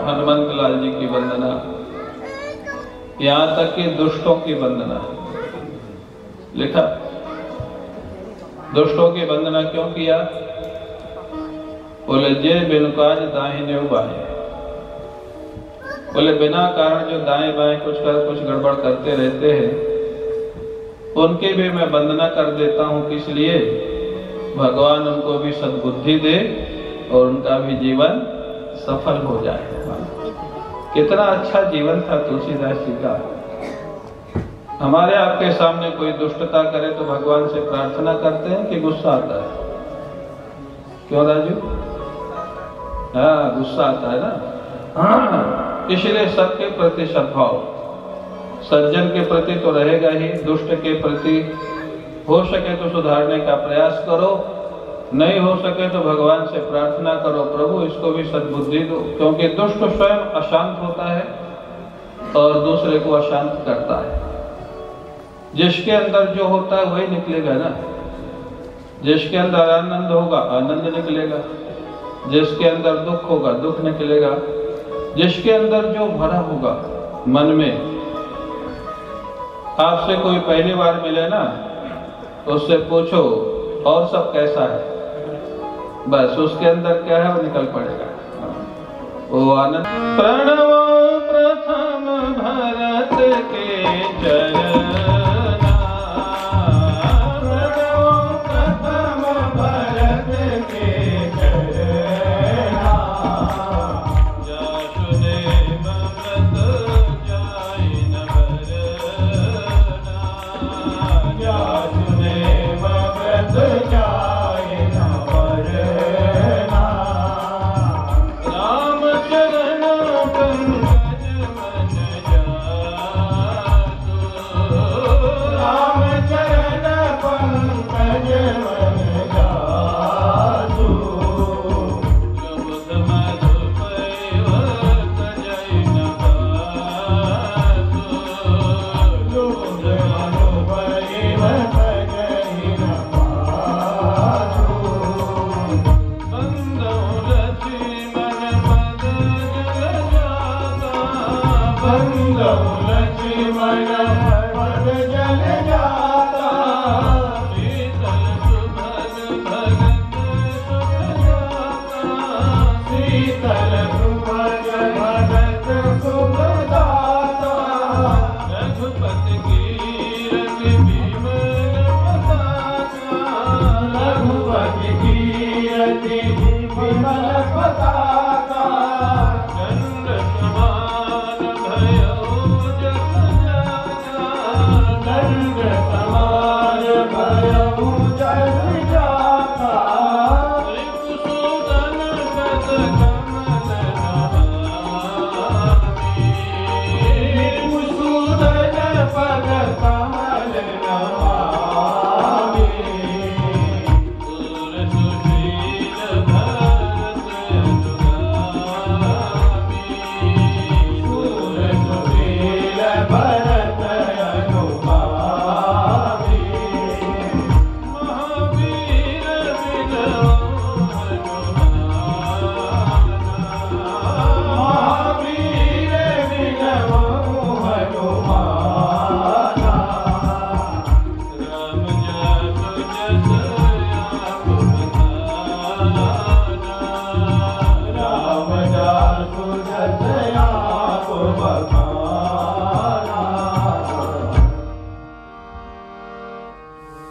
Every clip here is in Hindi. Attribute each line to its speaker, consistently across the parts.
Speaker 1: हनुमंत लाल जी की वंदना, यहाँ तक कि दुष्टों की वंदना। लिखा, दुष्टों की वंदना क्यों किया? बोले जे बिन काज दाहिने बाएं। बोले बिना कारण जो दाएं बाएं कुछ गड़बड़ करते रहते हैं, उनकी भी मैं वंदना कर देता हूं। किस लिए? भगवान उनको भी सद्बुद्धि दे और उनका भी जीवन सफल हो जाए। कितना अच्छा जीवन था तुलसीदास जी का। हमारे आपके सामने कोई दुष्टता करे तो भगवान से प्रार्थना करते हैं कि गुस्सा आता है? क्यों राजू? हाँ, गुस्सा आता है ना। हाँ, इसलिए सबके प्रति सद्भाव, सज्जन के प्रति तो रहेगा ही, दुष्ट के प्रति हो सके तो सुधारने का प्रयास करो, नहीं हो सके तो भगवान से प्रार्थना करो, प्रभु इसको भी सद्बुद्धि दो। क्योंकि दुष्ट स्वयं अशांत होता है और दूसरे को अशांत करता है। जिसके अंदर जो होता है वही निकलेगा ना। जिसके अंदर आनंद होगा आनंद निकलेगा, जिसके अंदर दुख होगा दुख निकलेगा। जिसके अंदर जो भरा होगा मन में, आपसे कोई पहली बार मिले ना तो उससे पूछो और सब कैसा है, बस उसके अंदर क्या है वो निकल पड़ेगा। वो आनंद। प्रणव प्रथम भरत के चरण,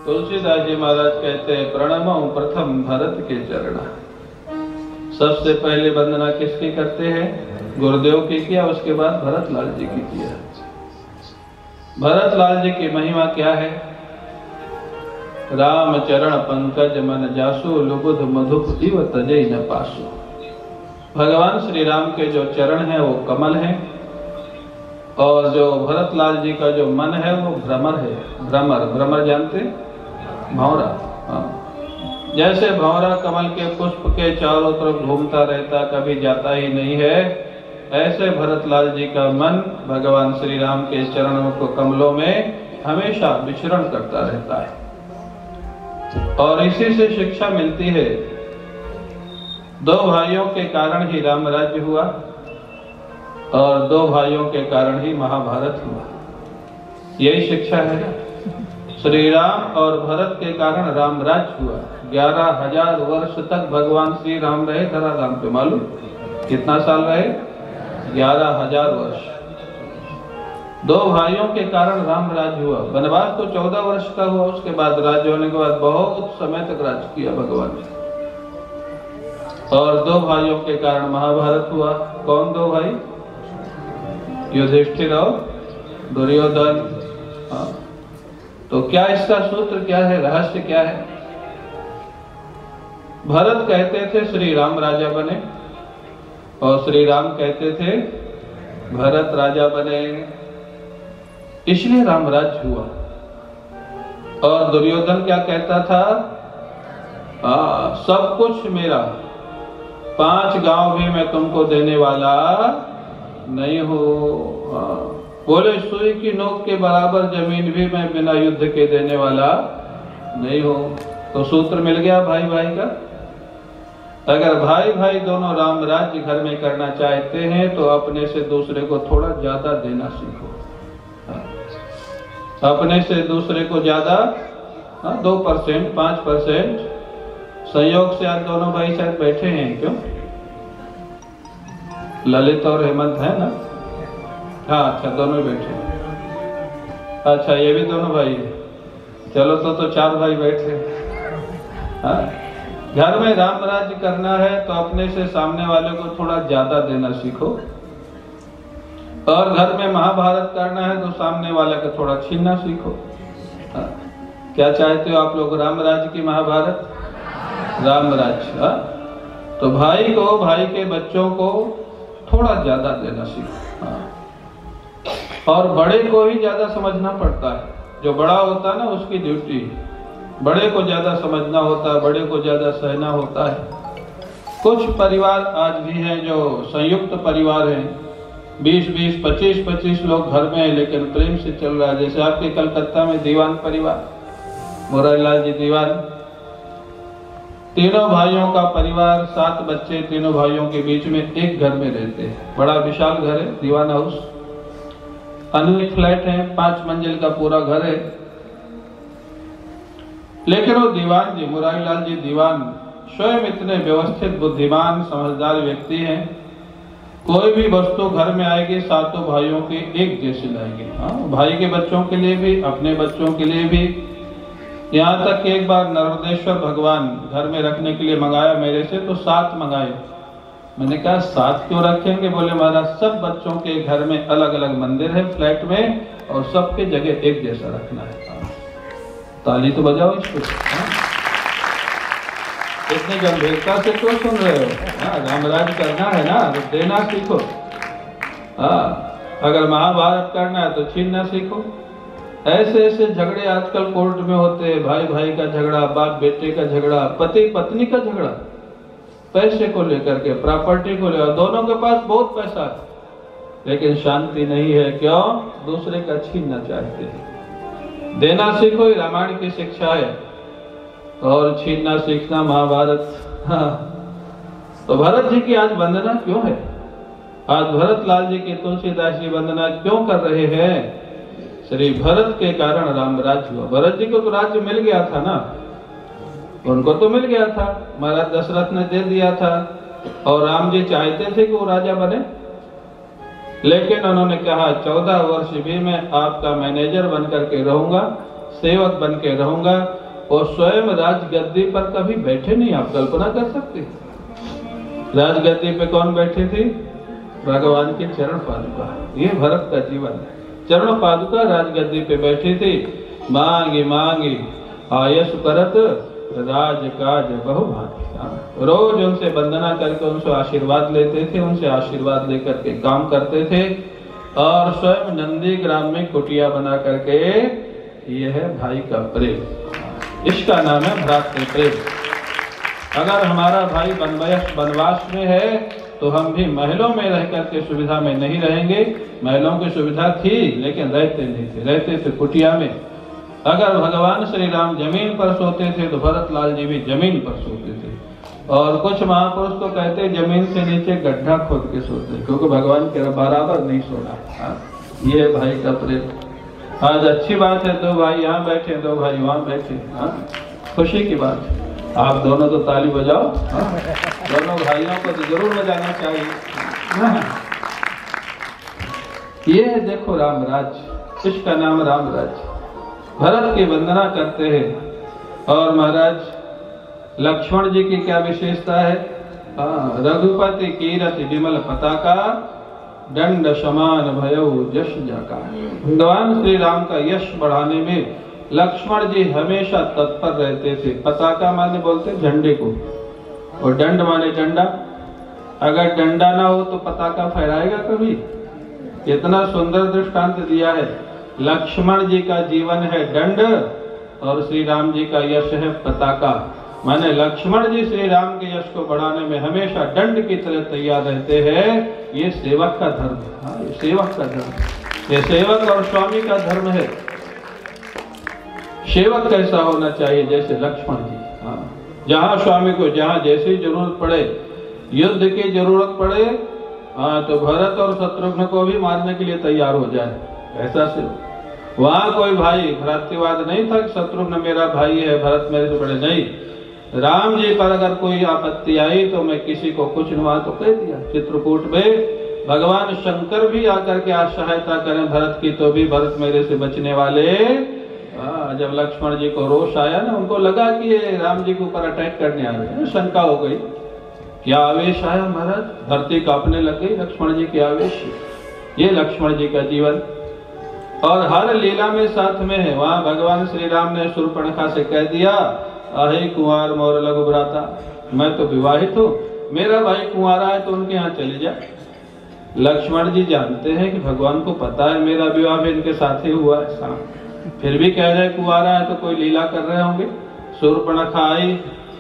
Speaker 1: तुलसीदास जी महाराज कहते हैं प्रणमं प्रथम भरत के चरण। सबसे पहले वंदना किसकी करते हैं? गुरुदेव की किया, उसके बाद भरत लाल जी की किया। भरत लाल जी की महिमा क्या है? राम चरण पंकज मन जासु, लुबुध मधुप इव तजै न पासु। भगवान श्री राम के जो चरण है वो कमल है, और जो भरत लाल जी का जो मन है वो भ्रमर है। भ्रमर, भ्रमर जानते? भंवरा। हाँ। जैसे भंवरा कमल के पुष्प के चारों तरफ घूमता रहता, कभी जाता ही नहीं है, ऐसे भरत लाल जी का मन भगवान श्री राम के चरणों को कमलों में हमेशा विचरण करता रहता है। और इसी से शिक्षा मिलती है। दो भाइयों के कारण ही राम राज्य हुआ। और 2 भाइयों के कारण ही महाभारत हुआ। यही शिक्षा है ना। श्री राम और भरत के कारण रामराज हुआ। 11,000 वर्ष तक भगवान श्री राम रहे धराधाम पे। मालूम कितना साल रहे? 11,000 वर्ष। 2 भाइयों के कारण राम राज हुआ। वनवास तो 14 वर्ष का हुआ, उसके बाद राज्य होने के बाद बहुत समय तक राज किया भगवान ने। और 2 भाइयों के कारण महाभारत हुआ। कौन 2 भाई? युधिष्ठिर और दुर्योधन। तो क्या इसका सूत्र क्या है, रहस्य क्या है? भरत कहते थे श्री राम राजा बने, और श्री राम कहते थे भरत राजा बने, इसलिए रामराज हुआ। और दुर्योधन क्या कहता था? सब कुछ मेरा, 5 गांव भी मैं तुमको देने वाला नहीं हो। बोले सुई की नोक के बराबर जमीन भी मैं बिना युद्ध के देने वाला नहीं हो। तो सूत्र मिल गया भाई भाई का। अगर भाई भाई दोनों राम राज्य घर में करना चाहते हैं तो अपने से दूसरे को थोड़ा ज्यादा देना सीखो। अपने से दूसरे को ज्यादा 2%, 5%। संयोग से आज दोनों भाई शायद बैठे हैं, क्यों? ललित और हेमंत है ना? हाँ, अच्छा, दोनों बैठे हैं। अच्छा, ये भी दोनों भाई हैं। चलो तो 4 भाई बैठे। हाँ, घर में राम राज्य करना है तो अपने से सामने वाले को थोड़ा ज्यादा देना सीखो, और घर में महाभारत करना है तो सामने वाले का थोड़ा छीनना सीखो। हाँ, क्या चाहते हो आप लोग, राम राज्य की महाभारत? राम राज्य। तो भाई को, भाई के बच्चों को थोड़ा ज्यादा देना सीखो। हाँ, और बड़े को ही ज्यादा समझना पड़ता है। जो बड़ा होता है ना, उसकी ड्यूटी बड़े को ज्यादा समझना होता है, बड़े को ज्यादा सहना होता है। कुछ परिवार आज भी हैं जो संयुक्त परिवार हैं, 20-20, 25-25 लोग घर में हैं, लेकिन प्रेम से चल रहा है। जैसे आपके कलकत्ता में दीवान परिवार, मुरारीलाल जी दीवान, तीनों भाइयों का परिवार, 7 बच्चे, तीनों भाइयों के बीच में एक घर में रहते हैं। बड़ा विशाल घर है, दीवान हाउस। अनेक फ्लैट हैं, 5 मंजिल का पूरा घर है। लेकिन वो दीवान जी, मुरारीलाल जी दीवान, स्वयं इतने व्यवस्थित, बुद्धिमान, समझदार व्यक्ति हैं। कोई भी वस्तु घर में आएगी, 7 भाइयों के एक जैसे लाएंगे। हाँ, भाई के बच्चों के लिए भी, अपने बच्चों के लिए भी। यहाँ तक कि एक बार नर्मदेश्वर भगवान घर में रखने के लिए मंगाया मेरे से, तो 7 मंगाए। मैंने कहा 7 क्यों रखेंगे? बोले महाराज, सब बच्चों के घर में अलग अलग मंदिर है फ्लैट में, और सबके जगह एक जैसा रखना है। ताली तो बजाओ इसको। इतनी गंभीरता से क्यों सुन रहे हो? रामराज करना है ना, तो देना सीखो। अगर महाभारत करना है तो छीनना सीखो। ऐसे ऐसे झगड़े आजकल कोर्ट में होते हैं, भाई भाई का झगड़ा, बाप बेटे का झगड़ा, पति पत्नी का झगड़ा, पैसे को लेकर के, प्रॉपर्टी को लेकर। दोनों के पास बहुत पैसा है लेकिन शांति नहीं है। क्यों? दूसरे का छीनना चाहते हैं। देना सीखो, रामायण की शिक्षा है, और छीनना सीखना महाभारत। हाँ, तो भरत जी की आज वंदना क्यों है? आज भरत लाल जी की तुलसीदास जी वंदना क्यों कर रहे हैं? श्री भरत के कारण राम राज्य हुआ। भरत जी को तो राज्य मिल गया था ना, उनको तो मिल गया था, महाराज दशरथ ने दे दिया था, और राम जी चाहते थे कि वो राजा बने। लेकिन उन्होंने कहा 14 वर्ष भी मैं आपका मैनेजर बन करके रहूंगा, सेवक बन के रहूंगा, और स्वयं राजगद्दी पर कभी बैठे नहीं। आप कल्पना कर सकते? राजगद्दी पे कौन बैठे थे? भगवान के चरण पादुका। ये भरत का जीवन है। चरण पादुका राजगद्दी पे बैठी थी। मांगी मांगी आयस करत राज काज बहु भांति। रोज उनसे वंदना करके उनसे आशीर्वाद लेते थे, उनसे आशीर्वाद लेकर के काम करते थे, और स्वयं नंदी ग्राम में कुटिया बना करके। ये है भाई का प्रेम, इसका नाम है भ्रातृ प्रेम। अगर हमारा भाई वनवास में है तो हम भी महलों में रह करके सुविधा में नहीं रहेंगे। महलों की सुविधा थी लेकिन रहते नहीं थे, रहते थे कुटिया में। अगर भगवान श्री राम जमीन पर सोते थे तो भरत लाल जी भी जमीन पर सोते थे। और कुछ महापुरुष तो कहते हैं जमीन से नीचे गड्ढा खोद के सोते, क्योंकि भगवान के बराबर नहीं सोना। ये है भाई का प्रेम। आज अच्छी बात है, दो भाई यहाँ बैठे, दो भाई वहाँ बैठे, खुशी की बात है। आप दोनों तो ताली बजाओ, दोनों भाइयों को तो जरूर बजाना चाहिए। ये है देखो रामराज, इसका नाम रामराज। भरत की वंदना करते हैं। और महाराज लक्ष्मण जी की क्या विशेषता है? रघुपति कीरति विमल पताका, दंड समान भयउ जश जाका। भगवान श्री राम का यश बढ़ाने में लक्ष्मण जी हमेशा तत्पर रहते थे। पताका माने बोलते झंडे को, और दंड माने डंडा। अगर डंडा ना हो तो पताका फहराएगा कभी? इतना सुंदर दृष्टांत दिया है। लक्ष्मण जी का जीवन है दंड और श्री राम जी का यश है पताका। माने लक्ष्मण जी श्री राम के यश को बढ़ाने में हमेशा दंड की तरह तैयार रहते हैं। ये सेवक का धर्म है। ये सेवक का धर्म, ये सेवक और स्वामी का धर्म है। सेवक कैसा होना चाहिए? जैसे लक्ष्मण जी। जहां स्वामी को जहां जैसी जरूरत पड़े, युद्ध की जरूरत पड़े, तो भरत और शत्रुघ्न को भी मारने के लिए तैयार हो जाए, ऐसा से। वहां कोई भाई भ्रातृवाद नहीं था कि शत्रुघ्न मेरा भाई है, भरत मेरे से बड़े, नहीं। राम जी पर अगर कोई आपत्ति आई तो मैं किसी को कुछ न तो कह दिया। चित्रकूट में भगवान शंकर भी आकर के आज सहायता करें भरत की, तो भी भरत मेरे से बचने वाले। जब लक्ष्मण जी को रोष आया ना, उनको लगा कि ये राम जी के ऊपर अटैक करने आ रहे हैं, शंका हो गई। क्या आवेश आया महाराज, धरती कांपने लग गई लक्ष्मण जी के आवेश। ये लक्ष्मण जी का जीवन। और हर लीला में साथ में है। वहां भगवान श्री राम ने शूर्पणखा से कह दिया, अहे कुंवर मोर लघु भ्राता, मैं तो विवाहित हूँ, मेरा भाई कुंवारा है तो उनके यहाँ चले जा। लक्ष्मण जी जानते हैं कि भगवान को पता है मेरा विवाह भी इनके साथ ही हुआ है, फिर भी कह रहे कुंवारा है तो कोई लीला कर रहे होंगे। शूर्पणखा आई,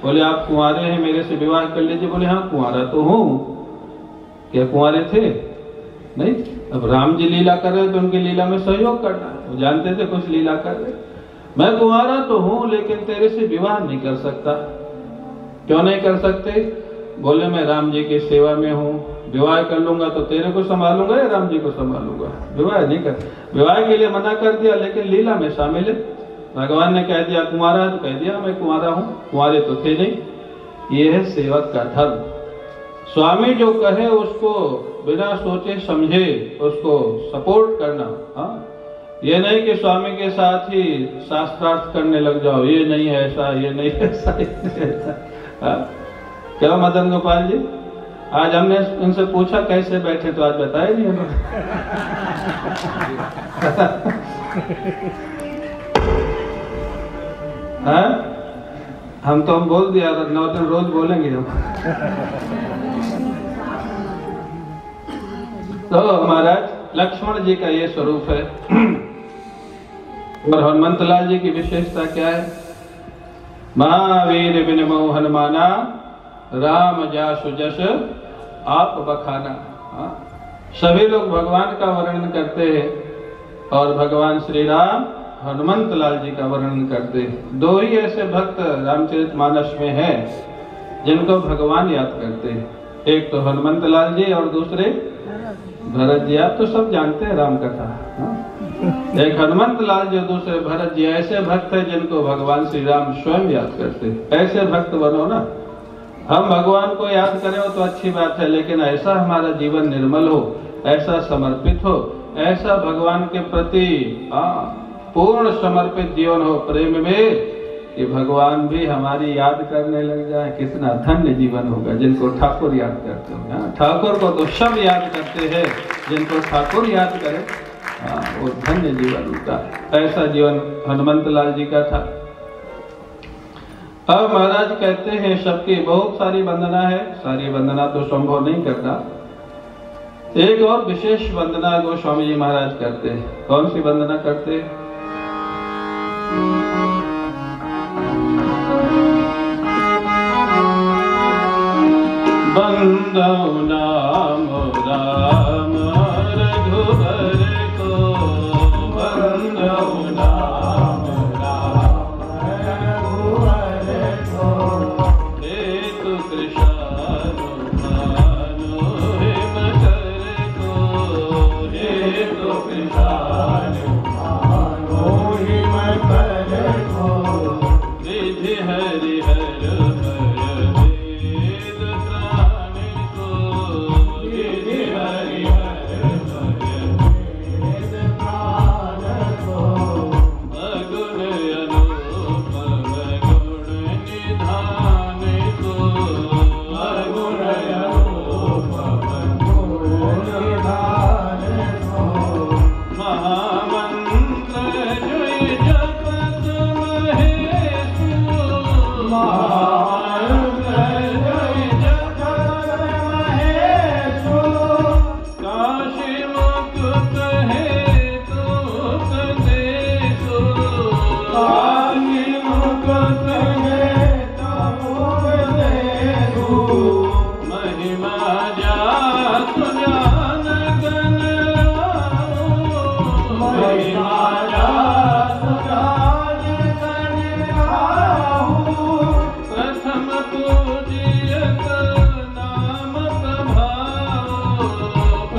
Speaker 1: बोले आप कुंवारे हैं, मेरे से विवाह कर लीजिए। बोले हाँ कुंवारा तो हूँ। क्या कुंवारे थे? नहीं। अब राम जी लीला कर रहे तो उनकी लीला में सहयोग करना है। वो जानते थे कुछ लीला कर रहे। मैं कुंवारा तो हूँ लेकिन तेरे से विवाह नहीं कर सकता। क्यों नहीं कर सकते? बोले मैं राम जी की सेवा में हूँ, विवाह कर लूंगा तो तेरे को संभालूंगा या राम जी को संभालूंगा? विवाह नहीं कर, विवाह के लिए मना कर दिया, लेकिन लीला में शामिल है। भगवान ने कह दिया कुंवारा है तो कह दिया मैं कुंवारा हूँ, कुंवारे तो थे नहीं। ये है सेवक का धर्म। स्वामी जो कहे उसको बिना सोचे समझे उसको सपोर्ट करना। ये नहीं कि स्वामी के साथ ही शास्त्रार्थ करने लग जाओ, ये नहीं है ऐसा, ये नहीं है ऐसा, ये नहीं है ऐसा। क्या मदन गोपाल जी, आज हमने उनसे पूछा कैसे बैठे तो आज बताए नहीं हमें। हम बोल दिया 9 दिन रोज बोलेंगे हम। तो महाराज लक्ष्मण जी का ये स्वरूप है। और हनुमंत लाल जी की विशेषता क्या है? महावीर बिन मोह हनुमाना, राम जासु जस आप बखाना। सभी लोग भगवान का वर्णन करते हैं और भगवान श्री राम हनुमंत लाल जी का वर्णन करते हैं। 2 ही ऐसे भक्त रामचरितमानस में हैं जिनको भगवान याद करते हैं। एक तो हनुमंत लाल जी और दूसरे भरत जी। आप तो सब जानते हैं राम कथा। एक हनुमंत लाल जी, दूसरे भरत जी। ऐसे भक्त है जिनको भगवान श्री राम स्वयं याद करते हैं। ऐसे भक्त बनो ना। हम भगवान को याद करें तो अच्छी बात है, लेकिन ऐसा हमारा जीवन निर्मल हो, ऐसा समर्पित हो, ऐसा भगवान के प्रति पूर्ण समर्पित जीवन हो प्रेम में, कि भगवान भी हमारी याद करने लग जाए। कितना धन्य जीवन होगा जिनको ठाकुर याद करते हो। ठाकुर को तो सब याद करते हैं, जिनको ठाकुर याद करे वो धन्य जीवन होता है। ऐसा जीवन हनुमंत लाल जी का था। अब महाराज कहते हैं सबकी बहुत सारी वंदना है, सारी वंदना तो संभव नहीं करता। एक और विशेष वंदना गोस्वामी जी महाराज करते हैं। कौन सी वंदना करते हैं? बंदौ नाम राम रघुबर को, बंदौ नाम राम रघुबर को,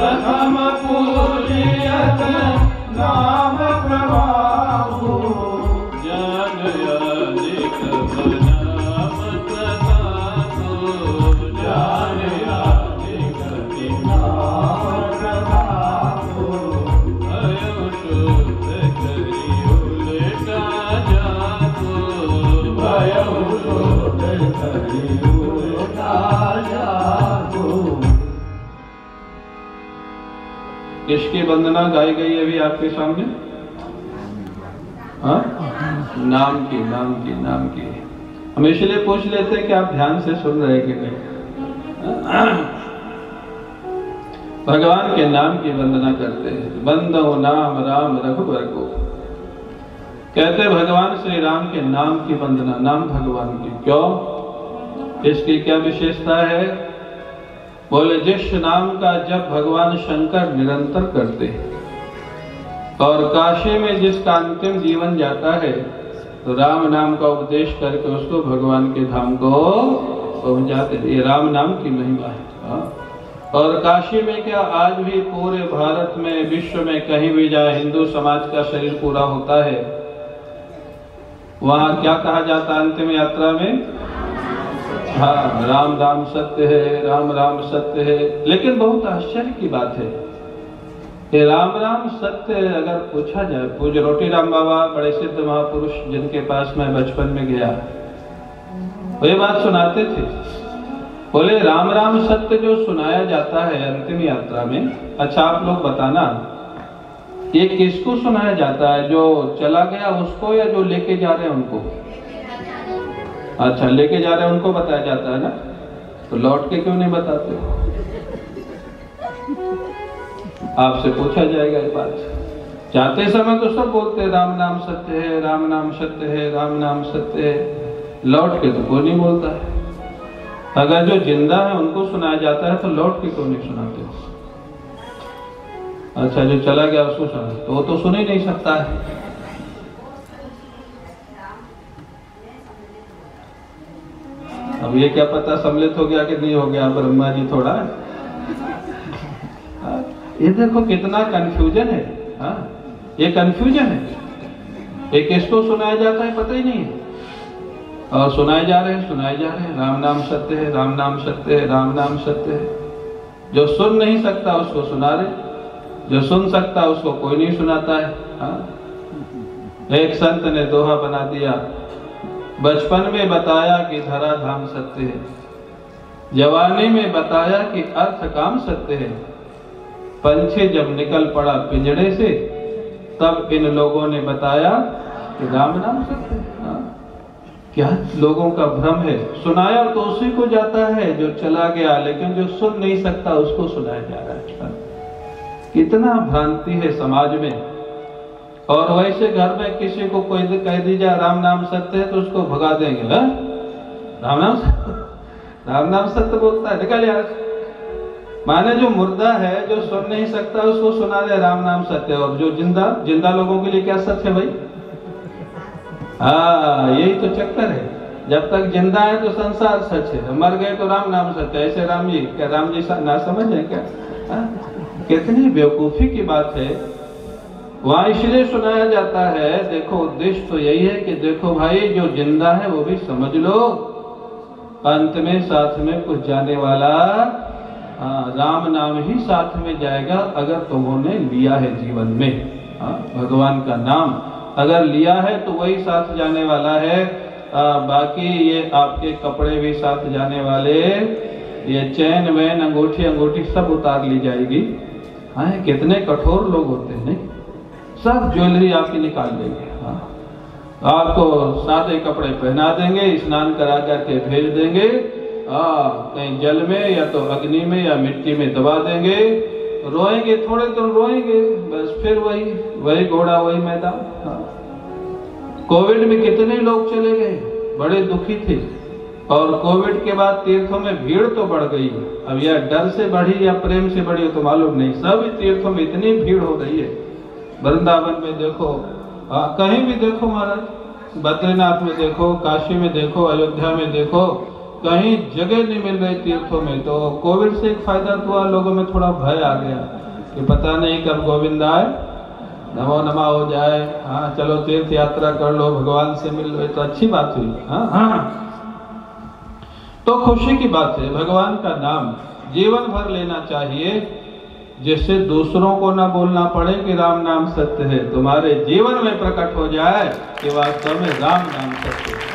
Speaker 1: प्रथम पूजियत नाम प्रभाऊ, जन अधिक बनाम प्रतापो, जन अधिक नाम प्रभाऊ, भयो शुद्ध करी उलटा जातो, भयो शुद्ध करी उलटा जातो। किसकी वंदना गाई गई अभी आपके सामने? हाँ, नाम की, नाम की, नाम की। हम इसलिए पूछ लेते हैं कि आप ध्यान से सुन रहे कि नहीं। भगवान के नाम की वंदना करते हैं। वंदो नाम राम रघुवर को, कहते हैं भगवान श्री राम के नाम की वंदना, नाम भगवान की। क्यों? इसकी क्या विशेषता है? बोले जिस नाम का जप भगवान शंकर निरंतर करते हैं और काशी में जिसका अंतिम जीवन जाता है, तो राम नाम का उपदेश करके उसको भगवान के धाम को पहुंचाते हैं। ये राम नाम की महिमा है। और काशी में क्या, आज भी पूरे भारत में, विश्व में कहीं भी जाए, हिंदू समाज का शरीर पूरा होता है, वहां क्या कहा जाता है अंतिम यात्रा में? हाँ, राम राम सत्य है, राम राम सत्य है। लेकिन बहुत आश्चर्य की बात है कि राम राम सत्य अगर पूछा जाए, पूज्य रोटी राम बाबा बड़े सिद्ध महापुरुष जिनके पास मैं बचपन में गया, वो ये बात सुनाते थे। बोले राम राम सत्य जो सुनाया जाता है अंतिम यात्रा में, अच्छा आप लोग बताना ये किसको सुनाया जाता है? जो चला गया उसको या जो लेके जा रहे हैं उनको? अच्छा, लेके जा रहे हैं उनको बताया जाता है ना, तो लौट के क्यों नहीं बताते? आपसे पूछा जाएगा ये बात। जाते समय तो सब बोलते हैं राम नाम सत्य है, राम नाम सत्य है, राम नाम सत्य है। लौट के तो कोई नहीं बोलता है। अगर जो जिंदा है उनको सुनाया जाता है तो लौट के क्यों नहीं सुनाते? अच्छा, जो चला गया उसको सुना, तो वो तो सुन ही नहीं सकता है। अब ये क्या पता सम्मिलित हो गया कि नहीं हो गया ब्रह्मा जी थोड़ा। ये देखो कितना कंफ्यूजन है। हाँ, ये कंफ्यूजन है। ये किसको सुनाया जाता है पता ही नहीं है, और सुनाए जा रहे हैं राम नाम सत्य है, राम नाम सत्य है, राम नाम सत्य है। जो सुन नहीं सकता उसको सुना रहे, जो सुन सकता उसको कोई नहीं सुनाता है। हाँ? एक संत ने दोहा बना दिया, बचपन में बताया कि धरा धाम सत्य है, जवानी में बताया कि अर्थ काम सत्य है, पंछी जब निकल पड़ा पिंजड़े से तब इन लोगों ने बताया कि राम नाम सत्य है। हाँ? क्या लोगों का भ्रम है। सुनाया तो उसी को जाता है जो चला गया, लेकिन जो सुन नहीं सकता उसको सुनाया जा रहा है। हाँ? कितना भ्रांति है समाज में। और वैसे घर में किसी को कोई कह दीजिए राम नाम सत्य है तो उसको भगा देंगे। हा? राम नाम सत्य बोलता है, निकल यार। माने जो मुर्दा है, जो सुन नहीं सकता उसको सुना दे राम नाम सत्य, और जो जिंदा लोगों के लिए क्या सत्य है भाई? हाँ, यही तो चक्कर है। जब तक जिंदा है तो संसार सच है, मर गए तो राम नाम सत्य। ऐसे राम जी क्या, राम जी ना समझ है क्या? कितनी बेवकूफी की बात है। वहां इसलिए सुनाया जाता है, देखो उद्देश्य तो यही है कि देखो भाई जो जिंदा है वो भी समझ लो, अंत में साथ में कुछ जाने वाला राम नाम ही साथ में जाएगा अगर तुमने लिया है जीवन में। भगवान का नाम अगर लिया है तो वही साथ जाने वाला है। बाकी ये आपके कपड़े भी साथ जाने वाले, ये चैन वैन अंगूठी सब उतार ली जाएगी। हाँ, कितने कठोर लोग होते हैं, नहीं? सब ज्वेलरी आपकी निकाल देंगे। आपको सादे कपड़े पहना देंगे, स्नान करा करके भेज देंगे, कहीं जल में या तो अग्नि में या मिट्टी में दबा देंगे। रोएंगे थोड़े तो रोएंगे, बस फिर वही घोड़ा वही मैदान। कोविड में कितने लोग चले गए, बड़े दुखी थे। और कोविड के बाद तीर्थों में भीड़ तो बढ़ गई। अब यह डर से बढ़ी या प्रेम से बढ़ी तो मालूम नहीं, सब तीर्थों में इतनी भीड़ हो रही है। वृंदावन में देखो, कहीं भी देखो महाराज, बद्रीनाथ में देखो, काशी में देखो, अयोध्या में देखो, कहीं जगह नहीं मिल रही तीर्थों में। तो कोविड से एक फायदा तो हुआ, लोगों में थोड़ा भय आ गया कि पता नहीं कब गोविंद आए, नमो नमः हो जाए। हाँ चलो तीर्थ यात्रा कर लो, भगवान से मिल लो, तो अच्छी बात हुई। हाँ तो खुशी की बात है, भगवान का नाम जीवन भर लेना चाहिए, जिससे दूसरों को ना बोलना पड़े कि राम नाम सत्य है, तुम्हारे जीवन में प्रकट हो जाए कि वास्तव में राम नाम सत्य है।